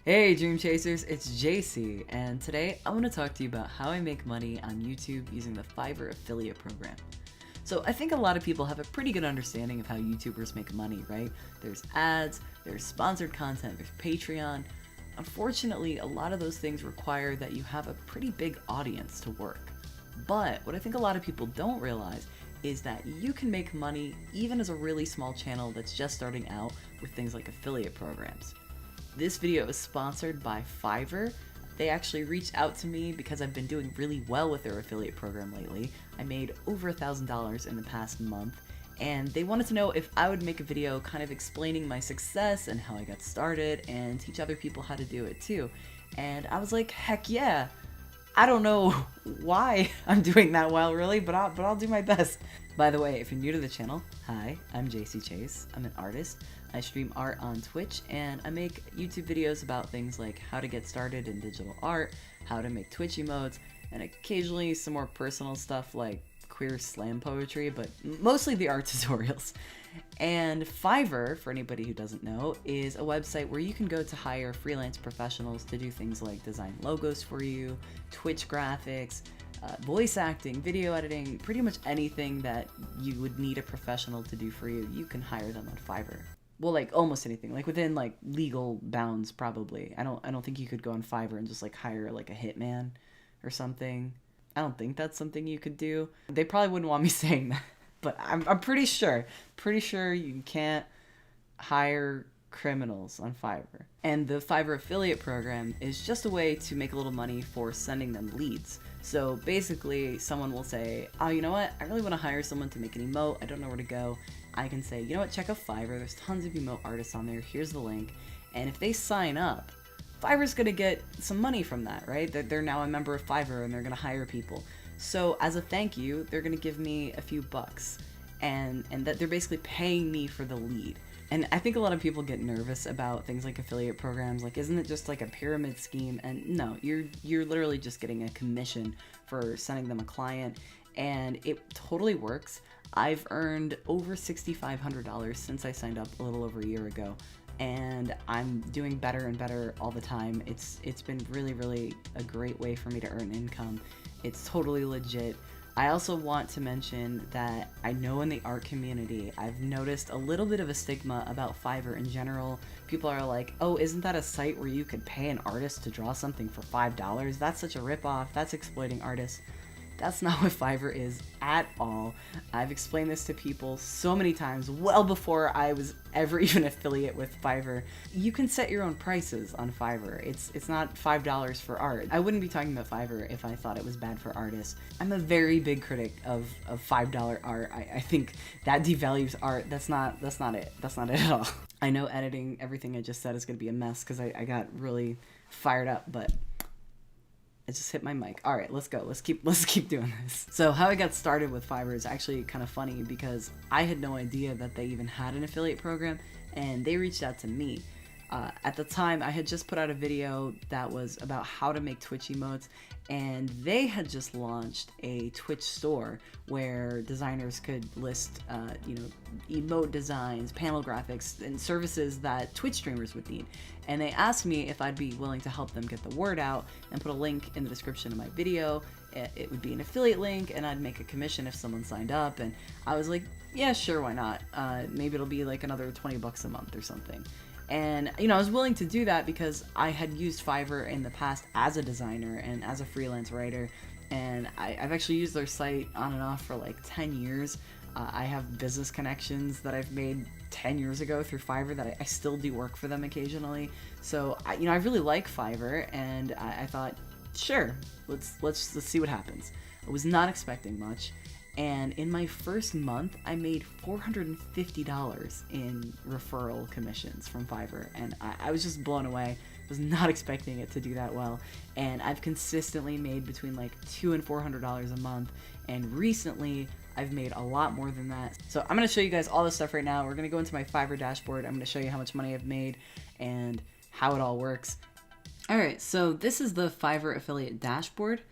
Hey Dream Chasers, it's Jacey, and today I want to talk to you about how I make money on YouTube using the Fiverr affiliate program. So I think a lot of people have a pretty good understanding of how YouTubers make money, right? There's ads, there's sponsored content, there's Patreon. Unfortunately, a lot of those things require that you have a pretty big audience to work. But what I think a lot of people don't realize is that you can make money even as a really small channel that's just starting out with things like affiliate programs. This video is sponsored by Fiverr. They actually reached out to me because I've been doing really well with their affiliate program lately. I made over $1,000 in the past month, and they wanted to know if I would make a video kind of explaining my success and how I got started and teach other people how to do it too. And I was like, heck yeah. I don't know why I'm doing that well, really, but I'll do my best. By the way, if you're new to the channel, hi, I'm Jacey Chase. I'm an artist. I stream art on Twitch, and I make YouTube videos about things like how to get started in digital art, how to make Twitch emotes, and occasionally some more personal stuff like queer slam poetry, but mostly the art tutorials. And Fiverr, for anybody who doesn't know, is a website where you can go to hire freelance professionals to do things like design logos for you, Twitch graphics, voice acting, video editing, pretty much anything that you would need a professional to do for you, you can hire them on Fiverr. Well, like almost anything, like within like legal bounds, probably. I don't think you could go on Fiverr and just like hire like a hitman or something. I don't think that's something you could do. They probably wouldn't want me saying that, but I'm pretty sure you can't hire criminals on Fiverr. And the Fiverr affiliate program is just a way to make a little money for sending them leads. So basically, someone will say, oh, you know what? I really want to hire someone to make an emote. I don't know where to go. I can say, you know what? Check out Fiverr. There's tons of emote artists on there. Here's the link. And if they sign up, Fiverr's going to get some money from that, right? They're now a member of Fiverr and they're going to hire people. So as a thank you, they're going to give me a few bucks. And that they're basically paying me for the lead. And I think a lot of people get nervous about things like affiliate programs. Like, isn't it just like a pyramid scheme? And no, you're literally just getting a commission for sending them a client, and it totally works. I've earned over $6,500 since I signed up a little over a year ago, and I'm doing better and better all the time. It's been really a great way for me to earn income. It's totally legit. I also want to mention that I know in the art community, I've noticed a little bit of a stigma about Fiverr in general. People are like, oh, isn't that a site where you could pay an artist to draw something for $5? That's such a ripoff. That's exploiting artists. That's not what Fiverr is at all. I've explained this to people so many times, well before I was ever even affiliate with Fiverr. You can set your own prices on Fiverr. It's not $5 for art. I wouldn't be talking about Fiverr if I thought it was bad for artists. I'm a very big critic of $5 art. I think that devalues art. That's not it. That's not it at all. I know editing everything I just said is gonna be a mess because I got really fired up, but I just hit my mic. All right, let's go. Let's keep doing this. So how I got started with Fiverr is actually kind of funny because I had no idea that they even had an affiliate program, and they reached out to me. At the time, I had just put out a video that was about how to make Twitch emotes, and they had just launched a Twitch store where designers could list, emote designs, panel graphics, and services that Twitch streamers would need. And they asked me if I'd be willing to help them get the word out and put a link in the description of my video. It would be an affiliate link, and I'd make a commission if someone signed up. And I was like, yeah, sure, why not? Maybe it'll be like another $20 a month or something. And, I was willing to do that because I had used Fiverr in the past as a designer and as a freelance writer. And I've actually used their site on and off for like 10 years. I have business connections that I've made 10 years ago through Fiverr that I still do work for them occasionally. So, I really like Fiverr, and I thought, sure, let's see what happens. I was not expecting much. And in my first month, I made $450 in referral commissions from Fiverr. And I was just blown away. I was not expecting it to do that well. And I've consistently made between like $200 and $400 a month. And recently, I've made a lot more than that. So I'm going to show you guys all this stuff right now. We're going to go into my Fiverr dashboard. I'm going to show you how much money I've made and how it all works. All right, so this is the Fiverr affiliate dashboard.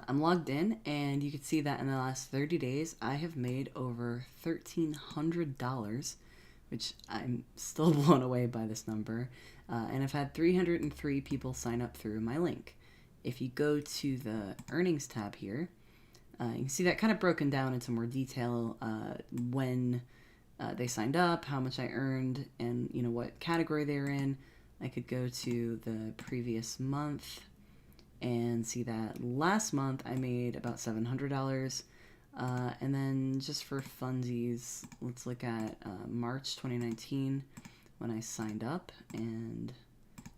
I'm logged in, and you can see that in the last 30 days, I have made over $1,300 which I'm still blown away by this number. And I've had 303 people sign up through my link. If you go to the earnings tab here, you can see that kind of broken down into more detail, when they signed up, how much I earned, and what category they're in. I could go to the previous month and see that last month I made about $700. And then just for funsies, let's look at March 2019 when I signed up and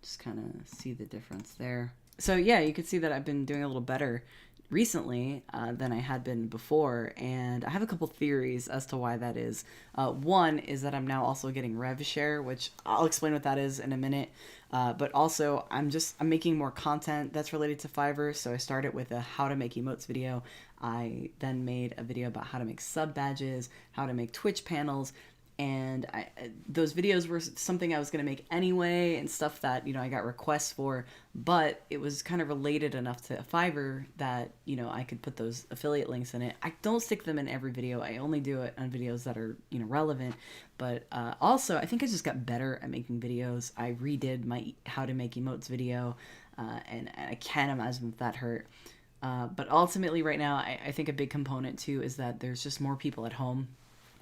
just kind of see the difference there. So yeah, you can see that I've been doing a little better recently than I had been before, and I have a couple theories as to why that is. One is that I'm now also getting rev share, which I'll explain what that is in a minute. But also I'm making more content that's related to Fiverr. So I started with a how to make emotes video. I then made a video about how to make sub badges, how to make Twitch panels. And those videos were something I was going to make anyway, and stuff that, I got requests for, but it was kind of related enough to Fiverr that, I could put those affiliate links in it. I don't stick them in every video. I only do it on videos that are, relevant. But also, I think I just got better at making videos. I redid my how to make emotes video, and I can't imagine that hurt. But ultimately right now, I think a big component too is that there's just more people at home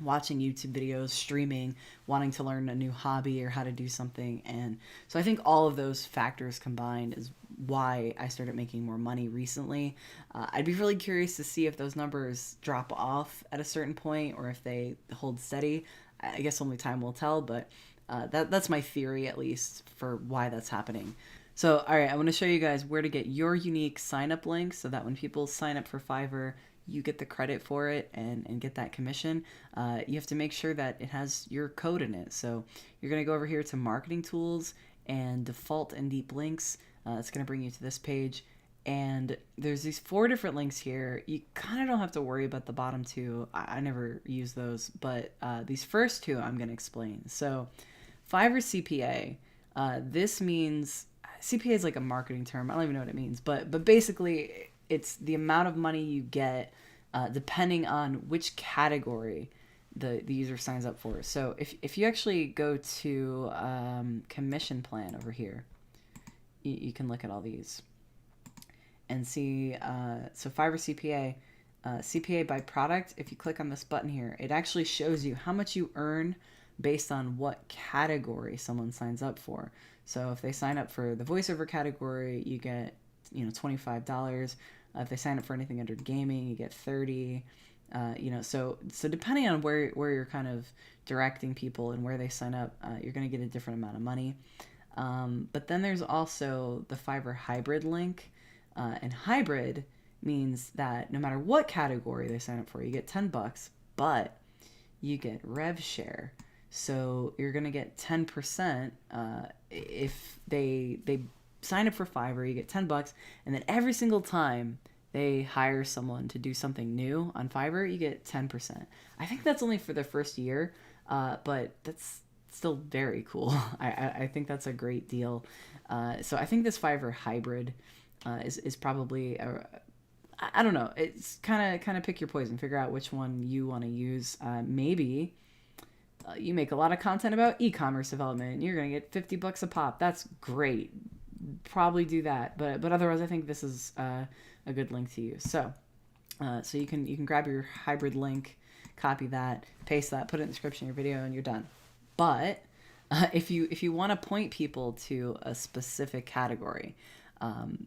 watching YouTube videos, streaming, wanting to learn a new hobby or how to do something. And so I think all of those factors combined is why I started making more money recently. I'd be really curious to see if those numbers drop off at a certain point or if they hold steady. I guess only time will tell, but that's my theory, at least, for why that's happening. So, all right, I want to show you guys where to get your unique sign-up link so that when people sign up for Fiverr, you get the credit for it and get that commission. You have to make sure that it has your code in it. So you're going to go over here to marketing tools and default and deep links. It's going to bring you to this page. And there's these 4 different links here. You kind of don't have to worry about the bottom 2. I never use those, but these first 2 I'm going to explain. So Fiverr CPA, this means, CPA is like a marketing term. I don't even know what it means, but basically it's the amount of money you get depending on which category the user signs up for. So if you actually go to commission plan over here, you can look at all these and see. So Fiverr CPA, CPA by product, if you click on this button here, it actually shows you how much you earn based on what category someone signs up for. So if they sign up for the voiceover category, you get $25. If they sign up for anything under gaming, you get 30. So depending on where you're kind of directing people and where they sign up, you're going to get a different amount of money. But then there's also the Fiverr Hybrid link, and hybrid means that no matter what category they sign up for, you get $10, but you get rev share. So you're going to get 10% if they sign up for Fiverr, you get $10, and then every single time they hire someone to do something new on Fiverr, you get 10%. I think that's only for the first year, but that's still very cool. I think that's a great deal. So I think this Fiverr Hybrid is probably I don't know. It's kind of pick your poison. Figure out which one you want to use. Maybe you make a lot of content about e-commerce development, and you're gonna get $50 a pop. That's great. Probably do that, but otherwise I think this is a good link to use. So you can grab your hybrid link, copy that, paste that, put it in the description of your video, and you're done. But if you want to point people to a specific category,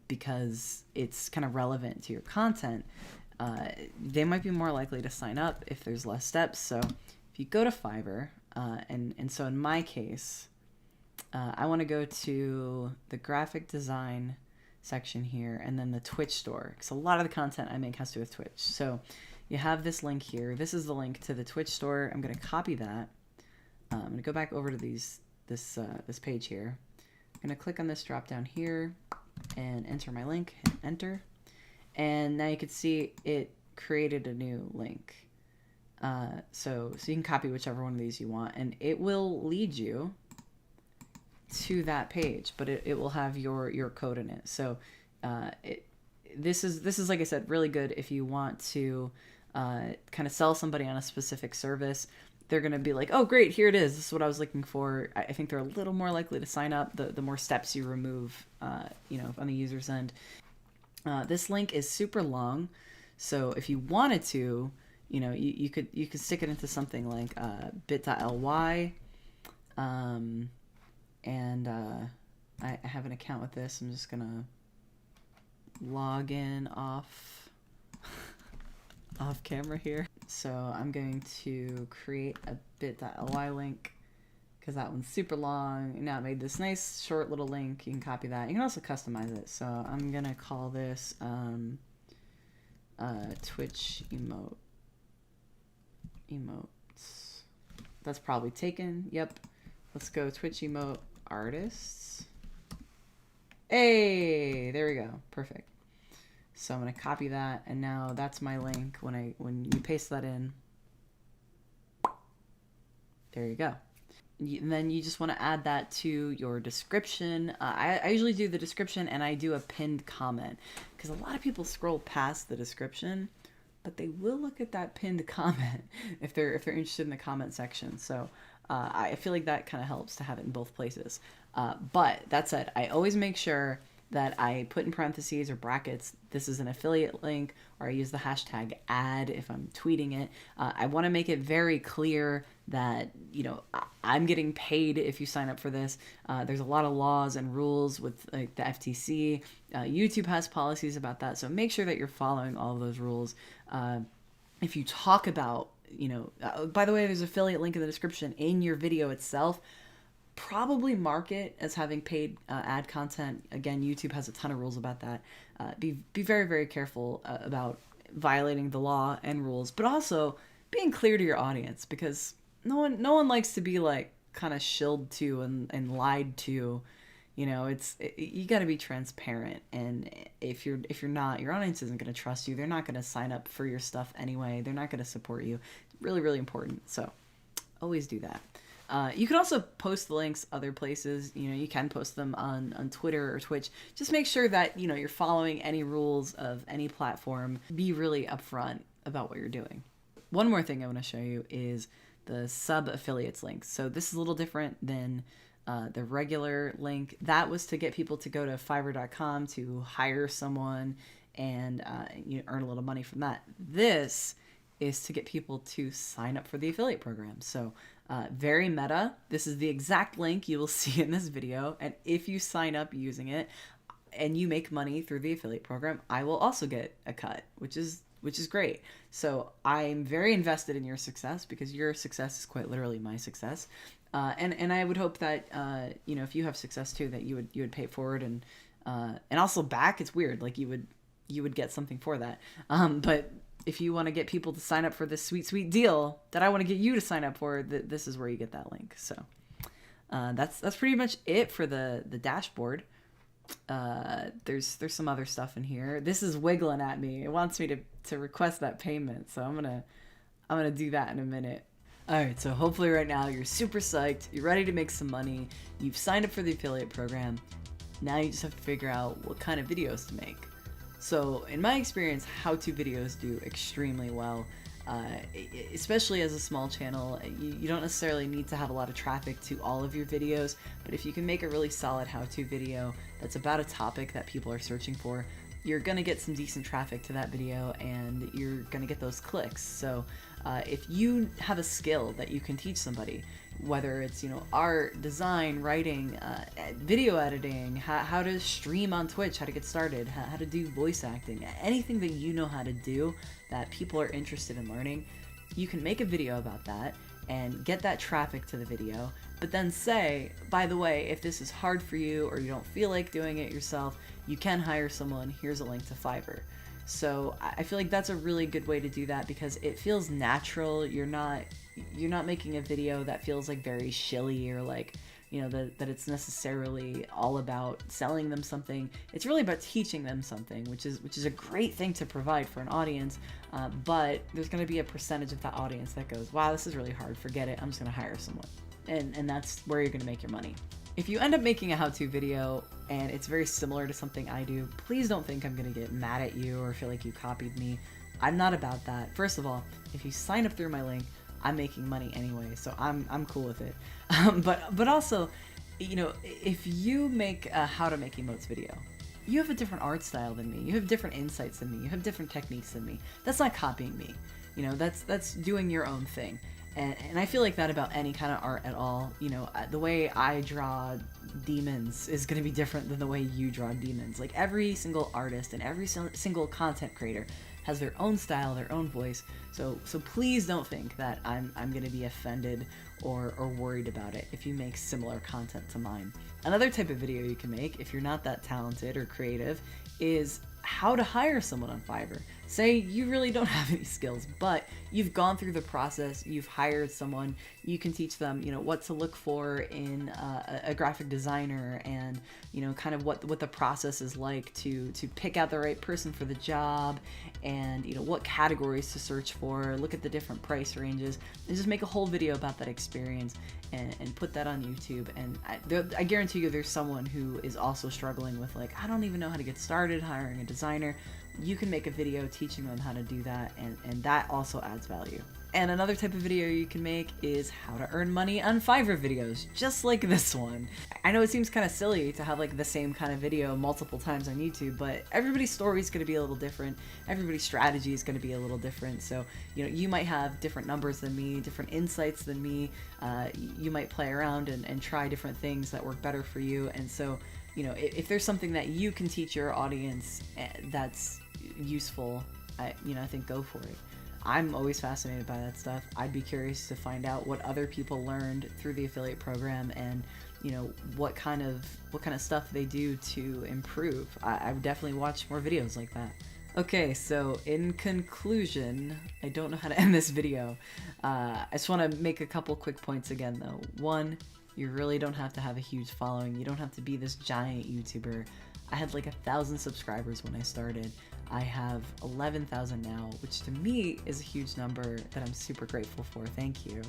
because it's kind of relevant to your content, they might be more likely to sign up if there's less steps. So if you go to Fiverr, and so in my case, I want to go to the graphic design section here and then the Twitch store, because a lot of the content I make has to do with Twitch. So you have this link here. This is the link to the Twitch store. I'm going to copy that. I'm going to go back over to this page here. I'm going to click on this drop down here and enter my link, hit enter. And now you can see it created a new link. So you can copy whichever one of these you want, and it will lead you to that page, but it will have your code in it. So this is like I said, really good if you want to kind of sell somebody on a specific service, they're going to be like, oh, great, here it is. This is what I was looking for. I think they're a little more likely to sign up the more steps you remove, on the user's end. This link is super long. So if you wanted to, you could stick it into something like bit.ly. And I have an account with this. I'm just going to log in off camera here. So I'm going to create a bit.ly link because that one's super long. Now it made this nice short little link. You can copy that. You can also customize it. So I'm going to call this Twitch emotes. That's probably taken. Yep. Let's go Twitch emote artists. Hey, there we go. Perfect. So I'm going to copy that, and now that's my link. When you paste that in, there you go. And then you just want to add that to your description. I usually do the description, and I do a pinned comment because a lot of people scroll past the description, but they will look at that pinned comment if they're interested in the comment section. So I feel like that kind of helps to have it in both places. But that said, I always make sure that I put in parentheses or brackets, this is an affiliate link, or I use the hashtag ad if I'm tweeting it. I want to make it very clear that, I'm getting paid if you sign up for this. There's a lot of laws and rules with like the FTC. YouTube has policies about that. So make sure that you're following all of those rules. If you talk about, by the way, there's an affiliate link in the description in your video itself. Probably mark it as having paid ad content. Again, YouTube has a ton of rules about that. Be very, very careful about violating the law and rules, but also being clear to your audience, because no one likes to be like kind of shilled to and lied to. You got to be transparent, and if you're not, your audience isn't going to trust you. They're not going to sign up for your stuff anyway. They're not going to support you. It's really, really important. So always do that. You can also post the links other places. You can post them on Twitter or Twitch. Just make sure that, you're following any rules of any platform. Be really upfront about what you're doing. One more thing I want to show you is the sub affiliates link. So this is a little different than the regular link. That was to get people to go to fiverr.com to hire someone and earn a little money from that. This is to get people to sign up for the affiliate program. So very meta. This is the exact link you will see in this video. And if you sign up using it and you make money through the affiliate program, I will also get a cut, which is great. So I'm very invested in your success, because your success is quite literally my success. And I would hope that, if you have success too, that you would pay it forward and also back. It's weird. Like you would get something for that. But if you want to get people to sign up for this sweet, sweet deal that I want to get you to sign up for, this is where you get that link. So that's pretty much it for the dashboard. There's some other stuff in here. This is wiggling at me. It wants me to request that payment. So I'm gonna do that in a minute. All right. So hopefully right now you're super psyched. You're ready to make some money. You've signed up for the affiliate program. Now you just have to figure out what kind of videos to make. So in my experience, how-to videos do extremely well, especially as a small channel. You don't necessarily need to have a lot of traffic to all of your videos, but if you can make a really solid how-to video that's about a topic that people are searching for, you're going to get some decent traffic to that video, and you're going to get those clicks. So if you have a skill that you can teach somebody, whether it's art, design, writing, video editing, how to stream on Twitch, how to get started, how to do voice acting, anything that you know how to do that people are interested in learning, you can make a video about that and get that traffic to the video, but then say, by the way, if this is hard for you or you don't feel like doing it yourself, you can hire someone. Here's a link to Fiverr. So I feel like that's a really good way to do that, because it feels natural. You're not making a video that feels like very shilly, or like, that it's necessarily all about selling them something. It's really about teaching them something, which is a great thing to provide for an audience. But there's going to be a percentage of that audience that goes, wow, this is really hard. Forget it. I'm just going to hire someone. And that's where you're going to make your money. If you end up making a how-to video and it's very similar to something I do, please don't think I'm going to get mad at you or feel like you copied me. I'm not about that. First of all, if you sign up through my link, I'm making money anyway, so I'm cool with it. But also, you know, if you make a how to make emotes video, you have a different art style than me. You have different insights than me. You have different techniques than me. That's not copying me. You know, that's doing your own thing. And I feel like that about any kind of art at all. You know, the way I draw demons is going to be different than the way you draw demons. Like, every single artist and every single content creator has their own style, their own voice. So please don't think that I'm going to be offended or worried about it if you make similar content to mine. Another type of video you can make, if you're not that talented or creative, is how to hire someone on Fiverr. Say you really don't have any skills, but you've gone through the process, you've hired someone, you can teach them, you know, what to look for in a graphic designer, and, you know, kind of what the process is like to pick out the right person for the job, and, you know, what categories to search for, look at the different price ranges, and just make a whole video about that experience and put that on YouTube. And I guarantee you there's someone who is also struggling with, like, I don't even know how to get started hiring a designer. You can make a video teaching them how to do that, and that also adds value. And another type of video you can make is how to earn money on Fiverr videos, just like this one. I know it seems kind of silly to have like the same kind of video multiple times on YouTube, but everybody's story is going to be a little different. Everybody's strategy is going to be a little different. So, you know, you might have different numbers than me, different insights than me. You might play around and try different things that work better for you. And so, you know, if there's something that you can teach your audience that's useful, I think go for it. I'm always fascinated by that stuff. I'd be curious to find out what other people learned through the affiliate program, and, you know, what kind of stuff they do to improve. I would definitely watch more videos like that. Okay, so in conclusion, I don't know how to end this video. I just want to make a couple quick points again, though. One, you really don't have to have a huge following. You don't have to be this giant YouTuber. I had like 1,000 subscribers when I started. I have 11,000 now, which to me is a huge number that I'm super grateful for. Thank you.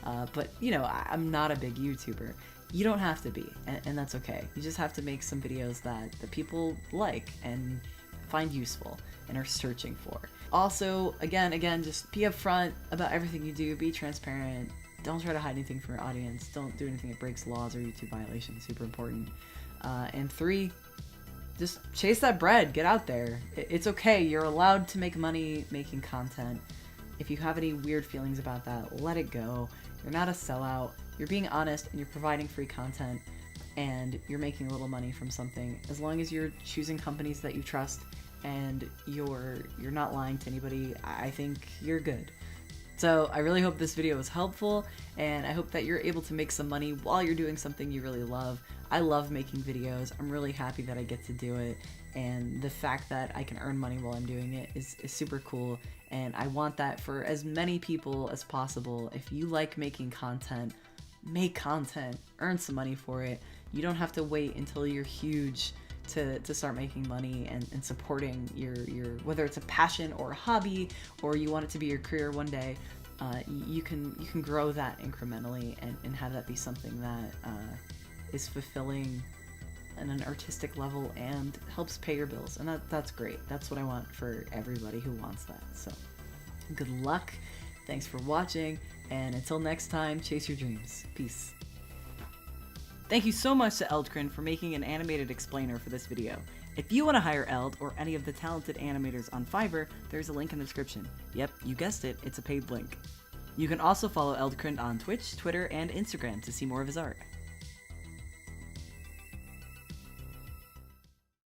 But, you know, I'm not a big YouTuber. You don't have to be, and that's okay. You just have to make some videos that the people like and find useful and are searching for. Also, again, just be upfront about everything you do. Be transparent. Don't try to hide anything from your audience. Don't do anything that breaks laws or YouTube violations. Super important. And 3, just chase that bread. Get out there. It's okay. You're allowed to make money making content. If you have any weird feelings about that, let it go. You're not a sellout. You're being honest, and you're providing free content, and you're making a little money from something. As long as you're choosing companies that you trust and you're not lying to anybody, I think you're good. So I really hope this video was helpful, and I hope that you're able to make some money while you're doing something you really love. I love making videos. I'm really happy that I get to do it, and the fact that I can earn money while I'm doing it is super cool, and I want that for as many people as possible. If you like making content, make content, earn some money for it. You don't have to wait until you're huge to start making money and supporting your whether it's a passion or a hobby, or you want it to be your career one day. You can grow that incrementally and have that be something that is fulfilling on an artistic level and helps pay your bills, and that's great. That's what I want for everybody who wants that. So good luck, thanks for watching, and until next time, chase your dreams. Peace. Thank you so much to Eldcrin for making an animated explainer for this video. If you want to hire Eld or any of the talented animators on Fiverr, there's a link in the description. Yep, you guessed it, it's a paid link. You can also follow Eldcrin on Twitch, Twitter, and Instagram to see more of his art.